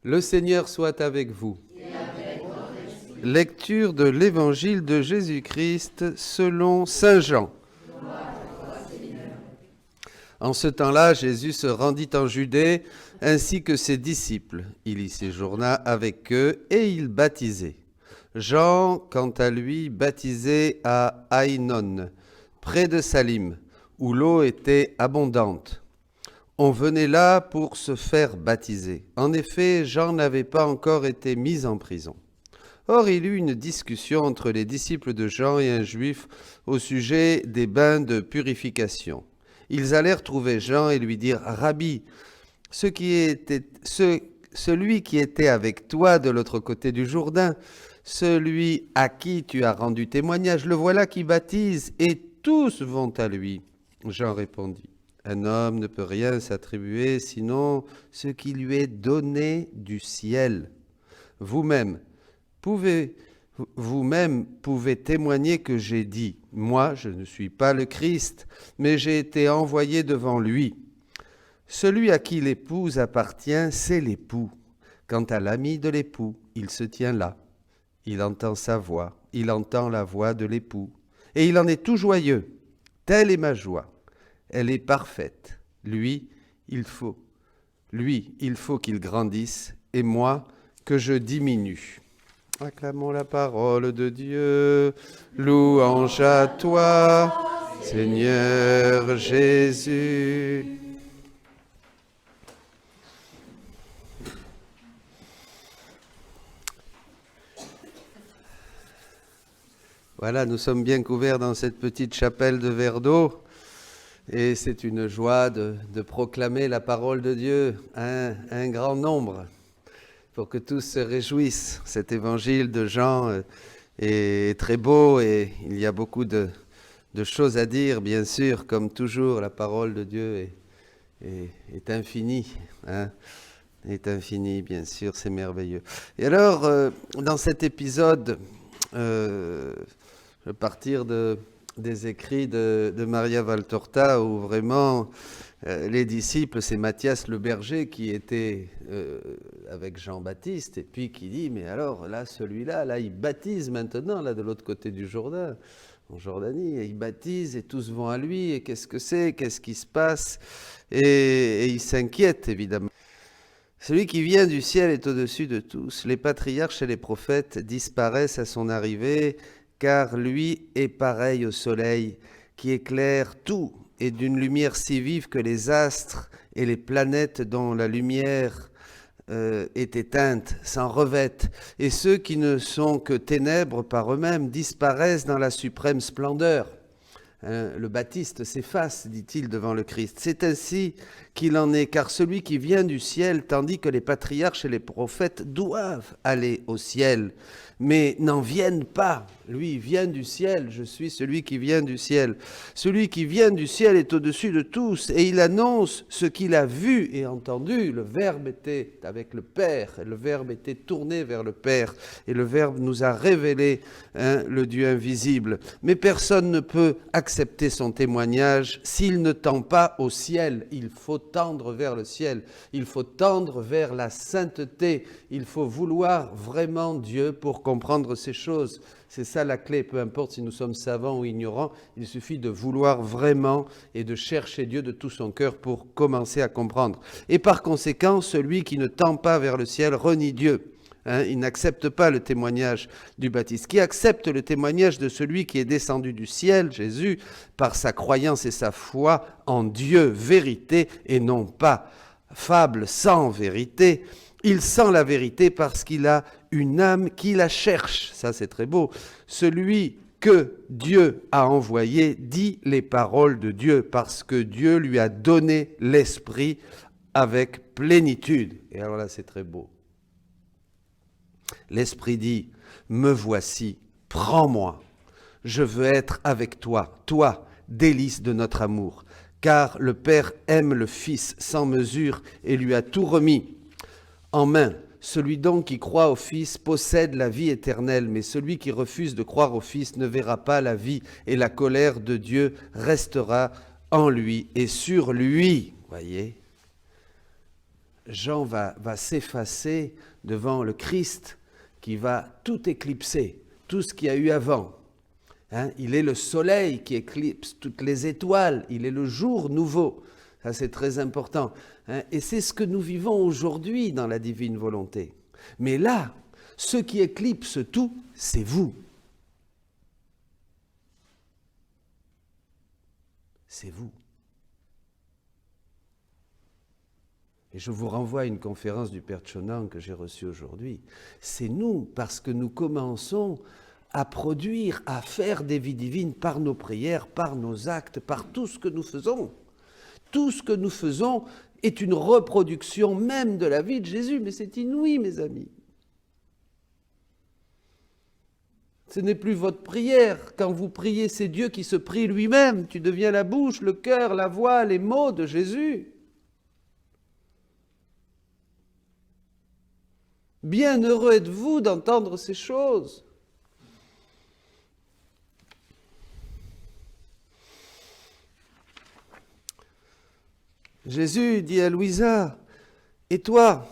Le Seigneur soit avec vous. Lecture de l'Évangile de Jésus-Christ selon saint Jean. En ce temps-là, Jésus se rendit en Judée ainsi que ses disciples. Il y séjourna avec eux et il baptisait. Jean, quant à lui, baptisait à Aïnon, près de Salim, où l'eau était abondante. On venait là pour se faire baptiser. En effet, Jean n'avait pas encore été mis en prison. Or, il y eut une discussion entre les disciples de Jean et un juif au sujet des bains de purification. Ils allèrent trouver Jean et lui dirent « Rabbi, celui qui était avec toi de l'autre côté du Jourdain, celui à qui tu as rendu témoignage, le voilà qui baptise et tous vont à lui. » Jean répondit. Un homme ne peut rien s'attribuer sinon ce qui lui est donné du ciel. Vous-même pouvez témoigner que j'ai dit, moi je ne suis pas le Christ, mais j'ai été envoyé devant lui. Celui à qui l'épouse appartient, c'est l'époux. Quant à l'ami de l'époux, il se tient là. Il entend sa voix, il entend la voix de l'époux, et il en est tout joyeux. Telle est ma joie. Elle est parfaite. Lui, il faut qu'il grandisse, et moi, que je diminue. Acclamons la parole de Dieu. Louange à toi, Seigneur Jésus. Voilà, nous sommes bien couverts dans cette petite chapelle de verre d'eau. Et c'est une joie de proclamer la parole de Dieu à un grand nombre, pour que tous se réjouissent. Cet évangile de Jean est très beau et il y a beaucoup de choses à dire, bien sûr. Comme toujours, la parole de Dieu est infinie. Est infinie, bien sûr, c'est merveilleux. Et alors, dans cet épisode, je vais partir des écrits de Maria Valtorta, où vraiment les disciples, c'est Matthias le berger qui était avec Jean-Baptiste, et puis qui dit, mais alors là, celui-là, là, il baptise maintenant, là, de l'autre côté du Jourdain, en Jordanie, et il baptise, et tous vont à lui, et qu'est-ce que c'est, qu'est-ce qui se passe, et il s'inquiète, évidemment. Celui qui vient du ciel est au-dessus de tous. Les patriarches et les prophètes disparaissent à son arrivée, car lui est pareil au soleil qui éclaire tout et d'une lumière si vive que les astres et les planètes dont la lumière est éteinte s'en revêtent, et ceux qui ne sont que ténèbres par eux-mêmes disparaissent dans la suprême splendeur. Le Baptiste s'efface, dit-il, devant le Christ. C'est ainsi qu'il en est, car celui qui vient du ciel, tandis que les patriarches et les prophètes doivent aller au ciel, mais n'en viennent pas. Lui vient du ciel, je suis celui qui vient du ciel. Celui qui vient du ciel est au-dessus de tous, et il annonce ce qu'il a vu et entendu. Le Verbe était avec le Père, et le Verbe était tourné vers le Père, et le Verbe nous a révélé le Dieu invisible. Mais personne ne peut accepter son témoignage s'il ne tend pas au ciel. Il faut tendre vers le ciel, il faut tendre vers la sainteté, il faut vouloir vraiment Dieu pour comprendre ces choses. C'est ça la clé, peu importe si nous sommes savants ou ignorants, il suffit de vouloir vraiment et de chercher Dieu de tout son cœur pour commencer à comprendre. Et par conséquent, celui qui ne tend pas vers le ciel renie Dieu. Il n'accepte pas le témoignage du Baptiste. Qui accepte le témoignage de celui qui est descendu du ciel, Jésus, par sa croyance et sa foi en Dieu, vérité, et non pas fable sans vérité. Il sent la vérité parce qu'il a une âme qui la cherche. Ça, c'est très beau. Celui que Dieu a envoyé dit les paroles de Dieu parce que Dieu lui a donné l'esprit avec plénitude. Et alors là, c'est très beau. L'Esprit dit, me voici, prends-moi, je veux être avec toi, toi, délice de notre amour, car le Père aime le Fils sans mesure et lui a tout remis en main. Celui donc qui croit au Fils possède la vie éternelle, mais celui qui refuse de croire au Fils ne verra pas la vie, et la colère de Dieu restera en lui et sur lui. Voyez ? Jean va s'effacer devant le Christ qui va tout éclipser, tout ce qu'il y a eu avant. Hein, il est le soleil qui éclipse toutes les étoiles, il est le jour nouveau. Ça, c'est très important. Hein, et c'est ce que nous vivons aujourd'hui dans la divine volonté. Mais là, ce qui éclipse tout, c'est vous. C'est vous. Et je vous renvoie à une conférence du Père Chonan que j'ai reçue aujourd'hui. C'est nous, parce que nous commençons à produire, à faire des vies divines par nos prières, par nos actes, par tout ce que nous faisons. Tout ce que nous faisons est une reproduction même de la vie de Jésus, mais c'est inouï, mes amis. Ce n'est plus votre prière. Quand vous priez, c'est Dieu qui se prie lui-même. Tu deviens la bouche, le cœur, la voix, les mots de Jésus. Bien heureux êtes-vous d'entendre ces choses. Jésus dit à Louisa, « Et toi,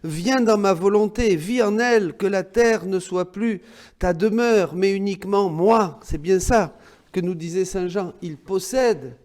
viens dans ma volonté, vis en elle, que la terre ne soit plus ta demeure, mais uniquement moi. » C'est bien ça que nous disait Saint Jean. Il possède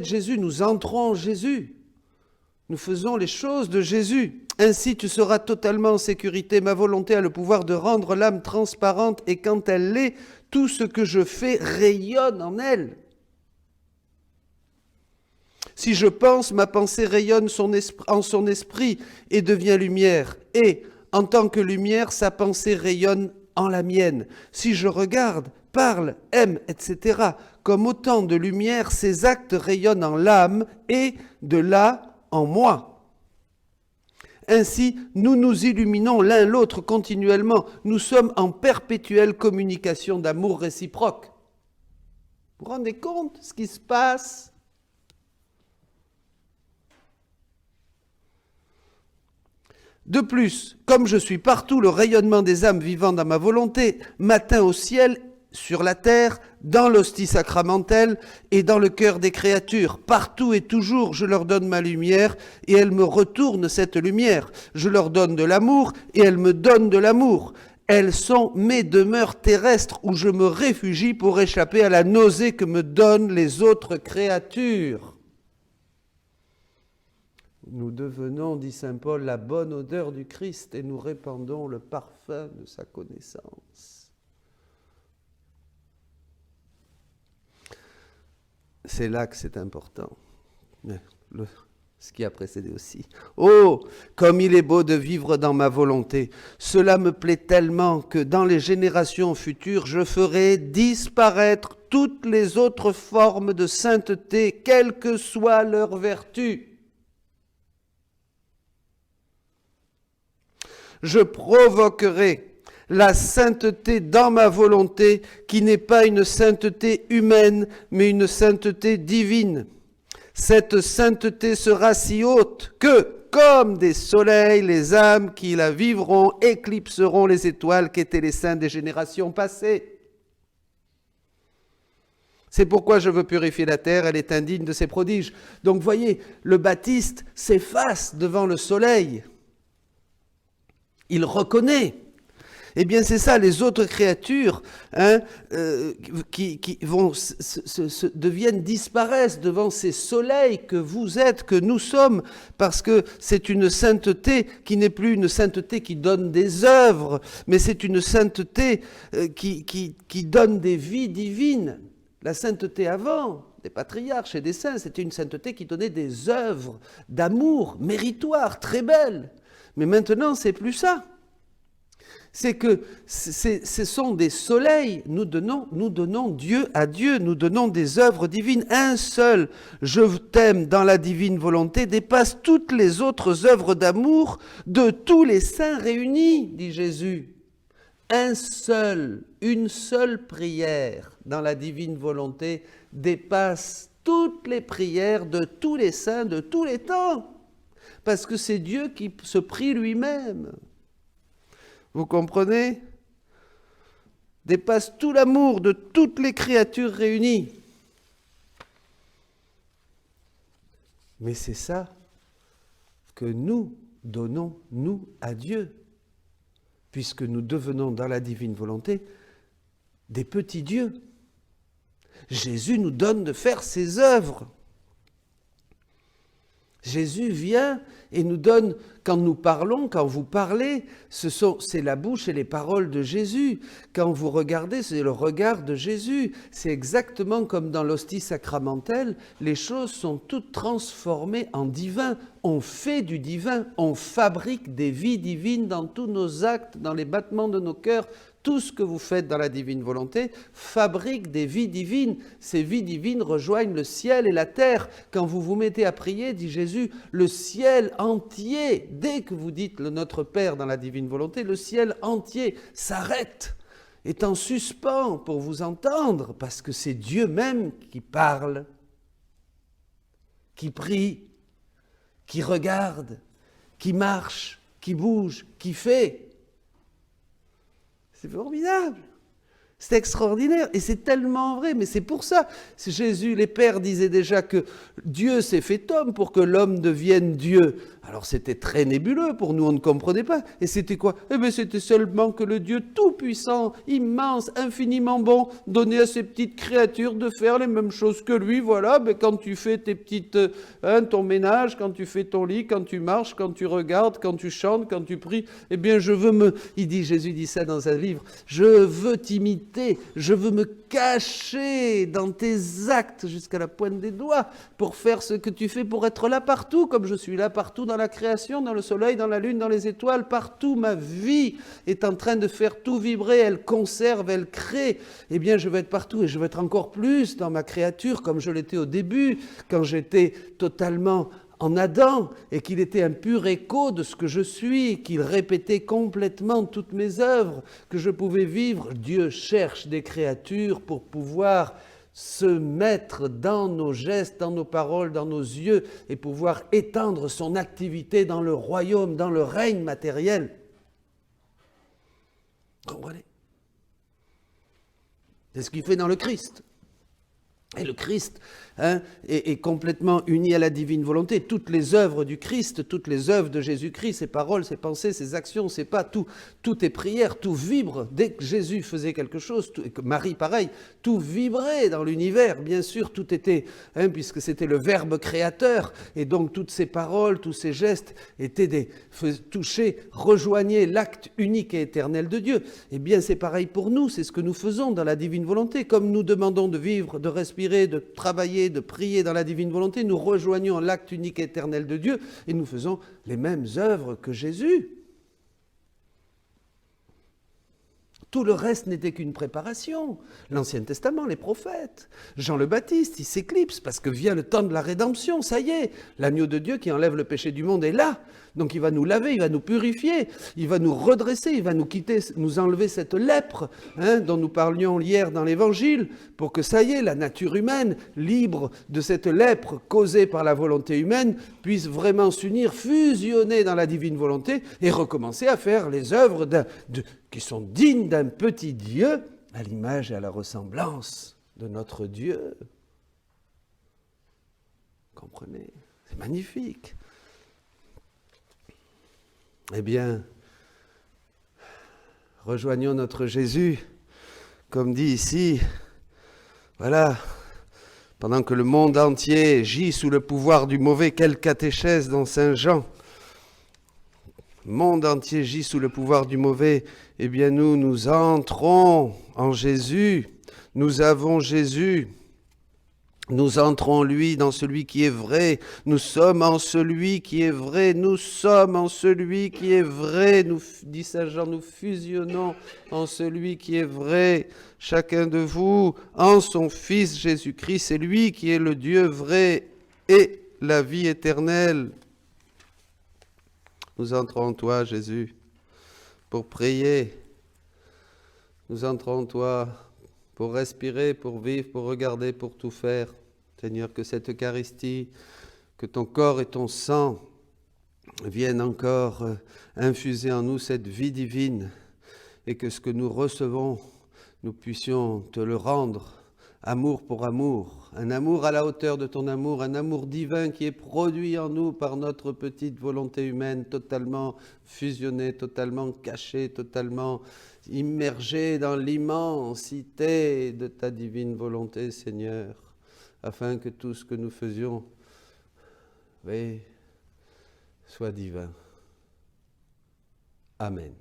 Jésus, nous entrons en Jésus. Nous faisons les choses de Jésus. Ainsi tu seras totalement en sécurité. Ma volonté a le pouvoir de rendre l'âme transparente et quand elle l'est, tout ce que je fais rayonne en elle. Si je pense, ma pensée rayonne en son esprit et devient lumière. Et, en tant que lumière, sa pensée rayonne en la mienne. Si je regarde, parle, aime, etc., comme autant de lumière, ses actes rayonnent en l'âme et, de là, en moi. Ainsi, nous nous illuminons l'un l'autre continuellement. Nous sommes en perpétuelle communication d'amour réciproque. Vous vous rendez compte de ce qui se passe ? De plus, comme je suis partout le rayonnement des âmes vivant dans ma volonté, matin au ciel, sur la terre, dans l'hostie sacramentelle et dans le cœur des créatures, partout et toujours, je leur donne ma lumière et elles me retournent cette lumière. Je leur donne de l'amour et elles me donnent de l'amour. Elles sont mes demeures terrestres où je me réfugie pour échapper à la nausée que me donnent les autres créatures. Nous devenons, dit saint Paul, la bonne odeur du Christ et nous répandons le parfum de sa connaissance. C'est là que c'est important. Ce qui a précédé aussi. Oh, comme il est beau de vivre dans ma volonté. Cela me plaît tellement que dans les générations futures, je ferai disparaître toutes les autres formes de sainteté, quelle que soit leur vertu. Je provoquerai la sainteté dans ma volonté, qui n'est pas une sainteté humaine, mais une sainteté divine. Cette sainteté sera si haute que, comme des soleils, les âmes qui la vivront éclipseront les étoiles qu'étaient les saints des générations passées. C'est pourquoi je veux purifier la terre, elle est indigne de ses prodiges. Donc voyez, le Baptiste s'efface devant le soleil. Il reconnaît. Eh bien, c'est ça, les autres créatures qui vont disparaissent devant ces soleils que vous êtes, que nous sommes, parce que c'est une sainteté qui n'est plus une sainteté qui donne des œuvres, mais c'est une sainteté qui donne des vies divines. La sainteté avant, des patriarches et des saints, c'était une sainteté qui donnait des œuvres d'amour méritoires, très belles. Mais maintenant, c'est plus ça. C'est que ce sont des soleils. Nous donnons Dieu à Dieu, nous donnons des œuvres divines. Un seul, je t'aime dans la divine volonté, dépasse toutes les autres œuvres d'amour de tous les saints réunis, dit Jésus. Une seule prière dans la divine volonté dépasse toutes les prières de tous les saints de tous les temps. Parce que c'est Dieu qui se prie lui-même. Vous comprenez? Dépasse tout l'amour de toutes les créatures réunies. Mais c'est ça que nous donnons, nous, à Dieu, puisque nous devenons dans la divine volonté des petits dieux. Jésus nous donne de faire ses œuvres. Jésus vient et nous donne, quand nous parlons, quand vous parlez, c'est la bouche et les paroles de Jésus. Quand vous regardez, c'est le regard de Jésus. C'est exactement comme dans l'hostie sacramentelle, les choses sont toutes transformées en divin. On fait du divin, on fabrique des vies divines dans tous nos actes, dans les battements de nos cœurs. Tout ce que vous faites dans la divine volonté fabrique des vies divines. Ces vies divines rejoignent le ciel et la terre. Quand vous vous mettez à prier, dit Jésus, le ciel entier, dès que vous dites le Notre Père dans la divine volonté, le ciel entier s'arrête, est en suspens pour vous entendre, parce que c'est Dieu même qui parle, qui prie, qui regarde, qui marche, qui bouge, qui fait. C'est formidable, c'est extraordinaire et c'est tellement vrai, mais c'est pour ça. Jésus, les pères disaient déjà que Dieu s'est fait homme pour que l'homme devienne Dieu. Alors c'était très nébuleux pour nous, on ne comprenait pas. Et c'était quoi? Eh bien c'était seulement que le Dieu tout-puissant, immense, infiniment bon, donnait à ces petites créatures de faire les mêmes choses que lui. Voilà, ben quand tu fais tes petites, ton ménage, quand tu fais ton lit, quand tu marches, quand tu regardes, quand tu chantes, quand tu pries, eh bien Jésus dit ça dans un livre, je veux t'imiter, je veux me cacher dans tes actes jusqu'à la pointe des doigts pour faire ce que tu fais, pour être là partout, comme je suis là partout dans la création, dans le soleil, dans la lune, dans les étoiles, partout. Ma vie est en train de faire tout vibrer, elle conserve, elle crée. Eh bien, je vais être partout et je vais être encore plus dans ma créature comme je l'étais au début, quand j'étais totalement en Adam et qu'il était un pur écho de ce que je suis, qu'il répétait complètement toutes mes œuvres, que je pouvais vivre. Dieu cherche des créatures pour pouvoir se mettre dans nos gestes, dans nos paroles, dans nos yeux et pouvoir étendre son activité dans le royaume, dans le règne matériel. Comprenez? C'est ce qu'il fait dans le Christ. Et le Christ est complètement uni à la divine volonté. Toutes les œuvres du Christ, toutes les œuvres de Jésus-Christ, ses paroles, ses pensées, ses actions, ses pas, tout est prière, tout vibre. Dès que Jésus faisait quelque chose, et que Marie pareil, tout vibrait dans l'univers. Bien sûr, tout était, puisque c'était le Verbe créateur, et donc toutes ces paroles, tous ces gestes étaient touchés, rejoignaient l'acte unique et éternel de Dieu. Eh bien, c'est pareil pour nous, c'est ce que nous faisons dans la divine volonté. Comme nous demandons de vivre, de respirer, de travailler, de prier dans la divine volonté, nous rejoignons l'acte unique et éternel de Dieu et nous faisons les mêmes œuvres que Jésus. Tout le reste n'était qu'une préparation. L'Ancien Testament, les prophètes, Jean le Baptiste, il s'éclipse parce que vient le temps de la rédemption, ça y est, l'agneau de Dieu qui enlève le péché du monde est là. Donc il va nous laver, il va nous purifier, il va nous redresser, il va nous quitter, nous enlever cette lèpre dont nous parlions hier dans l'Évangile, pour que ça y est, la nature humaine, libre de cette lèpre causée par la volonté humaine, puisse vraiment s'unir, fusionner dans la divine volonté et recommencer à faire les œuvres qui sont dignes d'un petit Dieu à l'image et à la ressemblance de notre Dieu. Comprenez? C'est magnifique. Eh bien, rejoignons notre Jésus, comme dit ici, voilà, pendant que le monde entier gît sous le pouvoir du mauvais, quelle catéchèse dans Saint Jean. Le monde entier gît sous le pouvoir du mauvais, eh bien nous entrons en Jésus, nous avons Jésus. Nous entrons en lui, dans celui qui est vrai. Nous sommes en celui qui est vrai. Nous sommes en celui qui est vrai. Nous, dit Saint Jean, nous fusionnons en celui qui est vrai. Chacun de vous, en son Fils Jésus-Christ, c'est lui qui est le Dieu vrai et la vie éternelle. Nous entrons en toi, Jésus, pour prier. Nous entrons en toi pour respirer, pour vivre, pour regarder, pour tout faire. Seigneur, que cette Eucharistie, que ton corps et ton sang viennent encore infuser en nous cette vie divine et que ce que nous recevons, nous puissions te le rendre amour pour amour, un amour à la hauteur de ton amour, un amour divin qui est produit en nous par notre petite volonté humaine totalement fusionnée, totalement cachée, totalement immergée dans l'immensité de ta divine volonté, Seigneur, afin que tout ce que nous faisions, oui, soit divin. Amen.